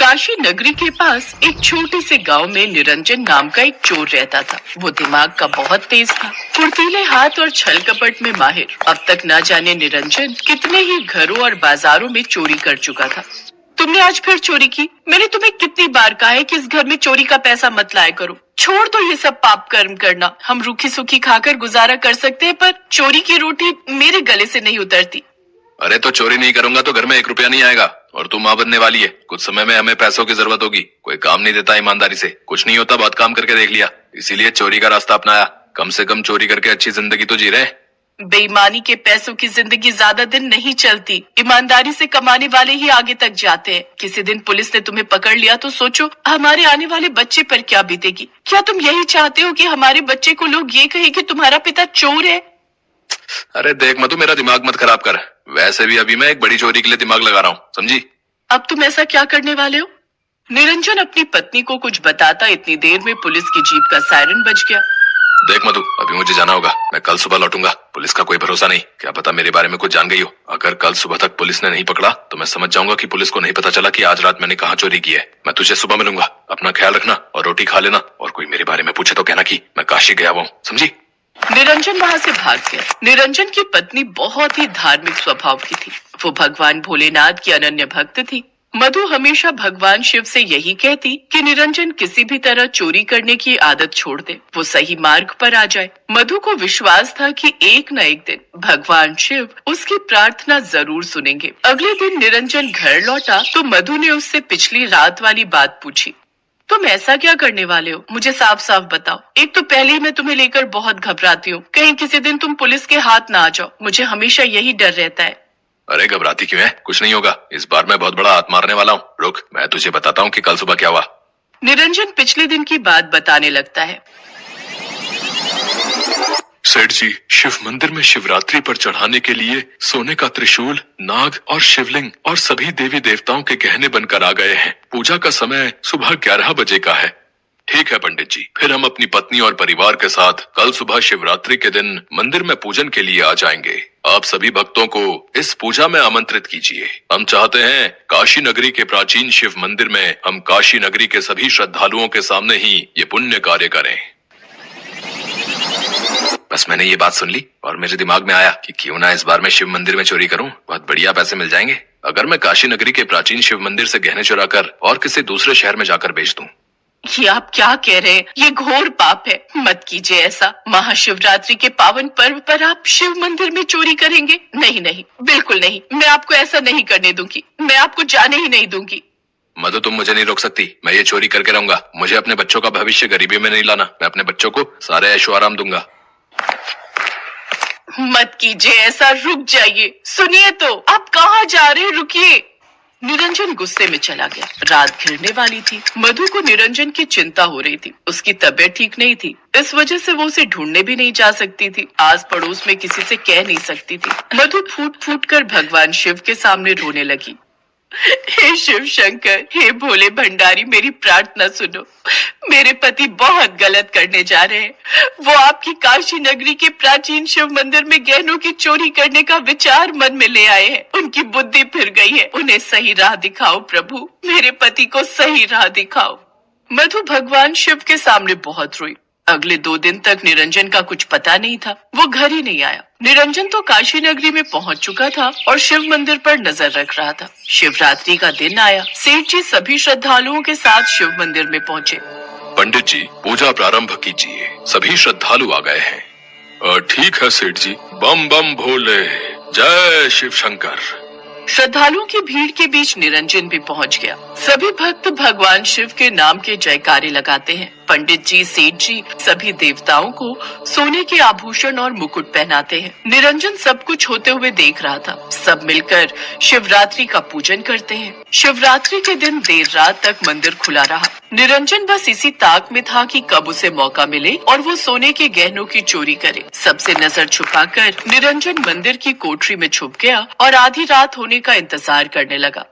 काशी नगरी के पास एक छोटे से गांव में निरंजन नाम का एक चोर रहता था। वो दिमाग का बहुत तेज था, फुर्तीले हाथ और छल कपट में माहिर। अब तक ना जाने निरंजन कितने ही घरों और बाजारों में चोरी कर चुका था। तुमने आज फिर चोरी की? मैंने तुम्हें कितनी बार कहा है कि इस घर में चोरी का पैसा मत लाया करो। छोड़ दो ये सब पाप कर्म करना। हम रूखी सूखी खाकर गुजारा कर सकते हैं, पर चोरी की रोटी मेरे गले से नहीं उतरती। अरे तो चोरी नहीं करूंगा तो घर में 1 रुपया नहीं आएगा, और तू माँ बनने वाली है। कुछ समय में हमें पैसों की जरूरत होगी। कोई काम नहीं देता ईमानदारी से, कुछ नहीं होता बहुत काम करके देख लिया, इसीलिए चोरी का रास्ता अपनाया। कम से कम चोरी करके अच्छी जिंदगी तो जी रहे। बेईमानी के पैसों की जिंदगी ज्यादा दिन नहीं चलती। ईमानदारी से कमाने वाले ही आगे तक जाते हैं। किसी दिन पुलिस ने तुम्हें पकड़ लिया तो सोचो हमारे आने वाले बच्चे पर क्या बीतेगी। क्या तुम यही चाहते हो कि हमारे बच्चे को लोग ये कहे कि तुम्हारा पिता चोर है? अरे देख मधु, मेरा दिमाग मत खराब कर। वैसे भी अभी मैं एक बड़ी चोरी के लिए दिमाग लगा रहा हूँ, समझी? अब तुम ऐसा क्या करने वाले हो? निरंजन अपनी पत्नी को कुछ बताता इतनी देर में पुलिस की जीप का सायरन बज गया। देख मधु, अभी मुझे जाना होगा। मैं कल सुबह लौटूंगा। पुलिस का कोई भरोसा नहीं, क्या पता मेरे बारे में कुछ जान गई हो। अगर कल सुबह तक पुलिस ने नहीं पकड़ा तो मैं समझ जाऊंगा कि पुलिस को नहीं पता चला कि आज रात मैंने कहाँ चोरी की है। मैं तुझे सुबह मिलूंगा। अपना ख्याल रखना और रोटी खा लेना, और कोई मेरे बारे में पूछे तो कहना कि मैं काशी गया हुआ हूँ, समझी? निरंजन वहाँ से भाग गया। निरंजन की पत्नी बहुत ही धार्मिक स्वभाव की थी। वो भगवान भोलेनाथ की अनन्य भक्त थी। मधु हमेशा भगवान शिव से यही कहती कि निरंजन किसी भी तरह चोरी करने की आदत छोड़ दे, वो सही मार्ग पर आ जाए। मधु को विश्वास था कि एक न एक दिन भगवान शिव उसकी प्रार्थना जरूर सुनेंगे। अगले दिन निरंजन घर लौटा तो मधु ने उससे पिछली रात वाली बात पूछी। तुम ऐसा क्या करने वाले हो, मुझे साफ साफ बताओ। एक तो पहले ही मैं तुम्हें लेकर बहुत घबराती हूँ, कहीं किसी दिन तुम पुलिस के हाथ ना आ जाओ। मुझे हमेशा यही डर रहता है। अरे घबराती क्यों है? कुछ नहीं होगा। इस बार मैं बहुत बड़ा हाथ मारने वाला हूँ। रुक, मैं तुझे बताता हूँ कि कल सुबह क्या हुआ। निरंजन पिछले दिन की बात बताने लगता है। सेठ जी, शिव मंदिर में शिवरात्रि पर चढ़ाने के लिए सोने का त्रिशूल, नाग और शिवलिंग और सभी देवी देवताओं के गहने बनकर आ गए हैं। पूजा का समय सुबह 11 बजे का है। ठीक है पंडित जी, फिर हम अपनी पत्नी और परिवार के साथ कल सुबह शिवरात्रि के दिन मंदिर में पूजन के लिए आ जाएंगे। आप सभी भक्तों को इस पूजा में आमंत्रित कीजिए। हम चाहते हैं काशी नगरी के प्राचीन शिव मंदिर में हम काशी नगरी के सभी श्रद्धालुओं के सामने ही ये पुण्य कार्य करें। बस मैंने ये बात सुन ली और मेरे दिमाग में आया कि क्यों ना इस बार मैं शिव मंदिर में चोरी करूं। बहुत बढ़िया पैसे मिल जाएंगे अगर मैं काशी नगरी के प्राचीन शिव मंदिर से गहने चुरा कर और किसी दूसरे शहर में जाकर बेच दूं। ये आप क्या कह रहे हैं? ये घोर पाप है। मत कीजिए ऐसा। महाशिवरात्रि के पावन पर्व पर आप शिव मंदिर में चोरी करेंगे? नहीं नहीं, बिल्कुल नहीं। मैं आपको ऐसा नहीं करने दूंगी। मैं आपको जाने ही नहीं दूंगी। मधु, तुम मुझे नहीं रोक सकती। मैं ये चोरी करके रहूंगा। मुझे अपने बच्चों का भविष्य गरीबी में नहीं लाना। मैं अपने बच्चों को सारे ऐशो आराम दूंगा। मत कीजिए ऐसा, रुक जाइए। सुनिए तो, आप कहाँ जा रहे हैं? रुकिए। निरंजन गुस्से में चला गया। रात घिरने वाली थी। मधु को निरंजन की चिंता हो रही थी। उसकी तबीयत ठीक नहीं थी, इस वजह से वो उसे ढूंढने भी नहीं जा सकती थी। आस पड़ोस में किसी से कह नहीं सकती थी। मधु फूट फूट कर भगवान शिव के सामने रोने लगी। हे शिव शंकर, हे भोले भंडारी, मेरी प्रार्थना सुनो। मेरे पति बहुत गलत करने जा रहे हैं। वो आपकी काशी नगरी के प्राचीन शिव मंदिर में गहनों की चोरी करने का विचार मन में ले आए हैं। उनकी बुद्धि फिर गई है। उन्हें सही राह दिखाओ प्रभु, मेरे पति को सही राह दिखाओ। मधु भगवान शिव के सामने बहुत रोई। अगले 2 दिन तक निरंजन का कुछ पता नहीं था। वो घर ही नहीं आया। निरंजन तो काशी नगरी में पहुंच चुका था और शिव मंदिर पर नजर रख रहा था। शिवरात्रि का दिन आया। सेठ जी सभी श्रद्धालुओं के साथ शिव मंदिर में पहुंचे। पंडित जी, पूजा प्रारंभ कीजिए। सभी श्रद्धालु आ गए हैं। ठीक है सेठ जी। बम बम भोले, जय शिव शंकर। श्रद्धालुओं की भीड़ के बीच निरंजन भी पहुंच गया। सभी भक्त भगवान शिव के नाम के जयकारे लगाते हैं। पंडित जी, सेठ जी सभी देवताओं को सोने के आभूषण और मुकुट पहनाते हैं। निरंजन सब कुछ होते हुए देख रहा था। सब मिलकर शिवरात्रि का पूजन करते हैं। शिवरात्रि के दिन देर रात तक मंदिर खुला रहा। निरंजन बस इसी ताक में था कि कब उसे मौका मिले और वो सोने के गहनों की चोरी करे। सबसे नजर छुपाकर निरंजन मंदिर की कोठरी में छुप गया और आधी रात होने का इंतजार करने लगा।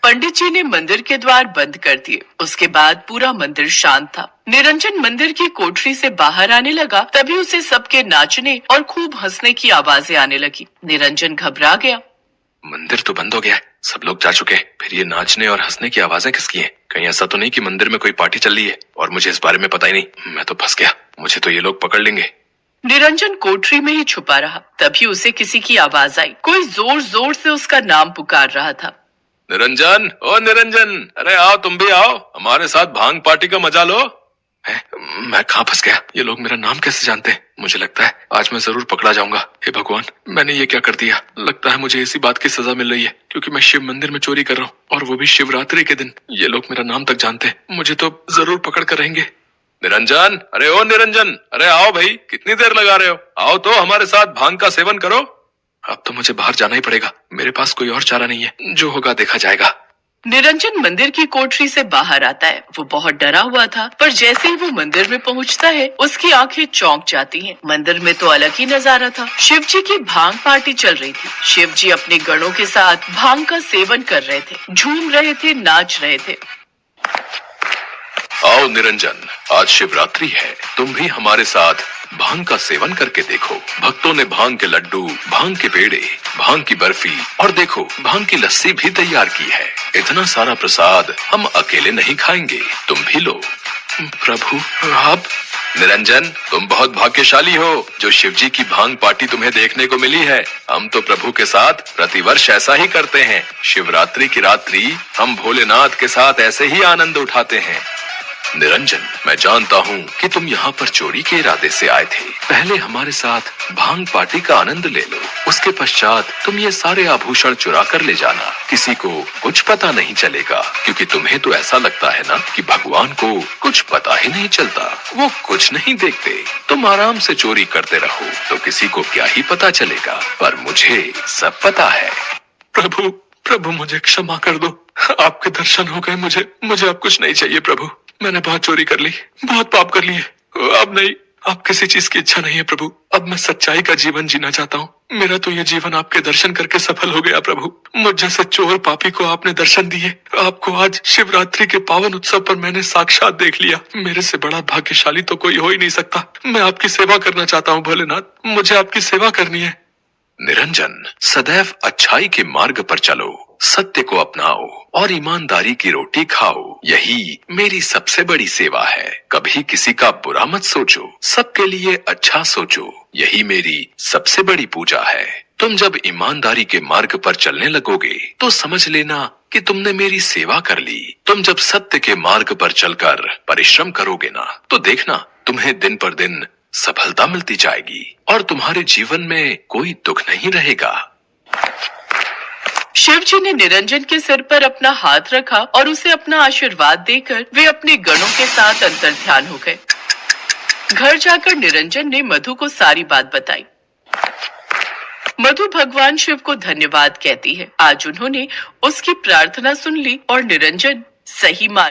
पंडित जी ने मंदिर के द्वार बंद कर दिए। उसके बाद पूरा मंदिर शांत था। निरंजन मंदिर की कोठरी से बाहर आने लगा, तभी उसे सबके नाचने और खूब हंसने की आवाजें आने लगी। निरंजन घबरा गया। मंदिर तो बंद हो गया है, सब लोग जा चुके हैं। फिर ये नाचने और हंसने की आवाजें किसकी हैं? कहीं ऐसा तो नहीं कि मंदिर में कोई पार्टी चल रही है और मुझे इस बारे में पता ही नहीं। मैं तो फंस गया, मुझे तो ये लोग पकड़ लेंगे। निरंजन कोठरी में ही छुपा रहा। तभी उसे किसी की आवाज आई। कोई जोर जोर से उसका नाम पुकार रहा था। निरंजन, ओ निरंजन, अरे आओ, तुम भी आओ, हमारे साथ भांग पार्टी का मजा लो। मैं कहाँ फंस गया? ये लोग मेरा नाम कैसे जानते हैं? मुझे लगता है आज मैं जरूर पकड़ा जाऊंगा। हे भगवान, मैंने ये क्या कर दिया? लगता है मुझे इसी बात की सजा मिल रही है, क्योंकि मैं शिव मंदिर में चोरी कर रहा हूँ, और वो भी शिवरात्रि के दिन। ये लोग मेरा नाम तक जानते हैं, मुझे तो जरूर पकड़ कर रहेंगे। निरंजन, अरे ओ निरंजन, अरे आओ भाई, कितनी देर लगा रहे हो? आओ तो हमारे साथ भांग का सेवन करो। अब तो मुझे बाहर जाना ही पड़ेगा, मेरे पास कोई और चारा नहीं है। जो होगा देखा जाएगा। निरंजन मंदिर की कोठरी से बाहर आता है। वो बहुत डरा हुआ था, पर जैसे ही वो मंदिर में पहुंचता है, उसकी आंखें चौंक जाती हैं। मंदिर में तो अलग ही नजारा था। शिव जी की भांग पार्टी चल रही थी। शिव जी अपने गणों के साथ भांग का सेवन कर रहे थे, झूम रहे थे, नाच रहे थे। आओ निरंजन, आज शिवरात्रि है, तुम भी हमारे साथ भांग का सेवन करके देखो। भक्तों ने भांग के लड्डू, भांग के पेड़े, भांग की बर्फी और देखो भांग की लस्सी भी तैयार की है। इतना सारा प्रसाद हम अकेले नहीं खाएंगे, तुम भी लो। प्रभु, आप? निरंजन, तुम बहुत भाग्यशाली हो जो शिव जी की भांग पार्टी तुम्हें देखने को मिली है। हम तो प्रभु के साथ प्रतिवर्ष ऐसा ही करते हैं। शिवरात्रि की रात्रि हम भोलेनाथ के साथ ऐसे ही आनंद उठाते हैं। निरंजन, मैं जानता हूँ कि तुम यहाँ पर चोरी के इरादे से आए थे। पहले हमारे साथ भांग पार्टी का आनंद ले लो, उसके पश्चात तुम ये सारे आभूषण चुरा कर ले जाना। किसी को कुछ पता नहीं चलेगा, क्योंकि तुम्हें तो ऐसा लगता है ना कि भगवान को कुछ पता ही नहीं चलता, वो कुछ नहीं देखते। तुम आराम से चोरी करते रहो तो किसी को क्या ही पता चलेगा, पर मुझे सब पता है। प्रभु, प्रभु मुझे क्षमा कर दो, आपके दर्शन हो गए, मुझे अब कुछ नहीं चाहिए प्रभु। मैंने बहुत चोरी कर ली, बहुत पाप कर लिए, अब नहीं, अब किसी चीज की इच्छा नहीं है प्रभु। अब मैं सच्चाई का जीवन जीना चाहता हूँ। मेरा तो ये जीवन आपके दर्शन करके सफल हो गया प्रभु। मुझ जैसे चोर पापी को आपने दर्शन दिए। आपको आज शिवरात्रि के पावन उत्सव पर मैंने साक्षात देख लिया। मेरे से बड़ा भाग्यशाली तो कोई हो ही नहीं सकता। मैं आपकी सेवा करना चाहता हूँ भोलेनाथ, मुझे आपकी सेवा करनी है। निरंजन, सदैव अच्छाई के मार्ग पर चलो, सत्य को अपनाओ और ईमानदारी की रोटी खाओ। यही मेरी सबसे बड़ी सेवा है। कभी किसी का बुरा मत सोचो, सबके लिए अच्छा सोचो। यही मेरी सबसे बड़ी पूजा है। तुम जब ईमानदारी के मार्ग पर चलने लगोगे तो समझ लेना कि तुमने मेरी सेवा कर ली। तुम जब सत्य के मार्ग पर चलकर परिश्रम करोगे ना, तो देखना तुम्हें दिन पर दिन सफलता मिलती जाएगी और तुम्हारे जीवन में कोई दुख नहीं रहेगा। शिव जी ने निरंजन के सिर पर अपना हाथ रखा और उसे अपना आशीर्वाद देकर वे अपने गणों के साथ अंतर्ध्यान हो गए। घर जाकर निरंजन ने मधु को सारी बात बताई। मधु भगवान शिव को धन्यवाद कहती है। आज उन्होंने उसकी प्रार्थना सुन ली और निरंजन सही मार्ग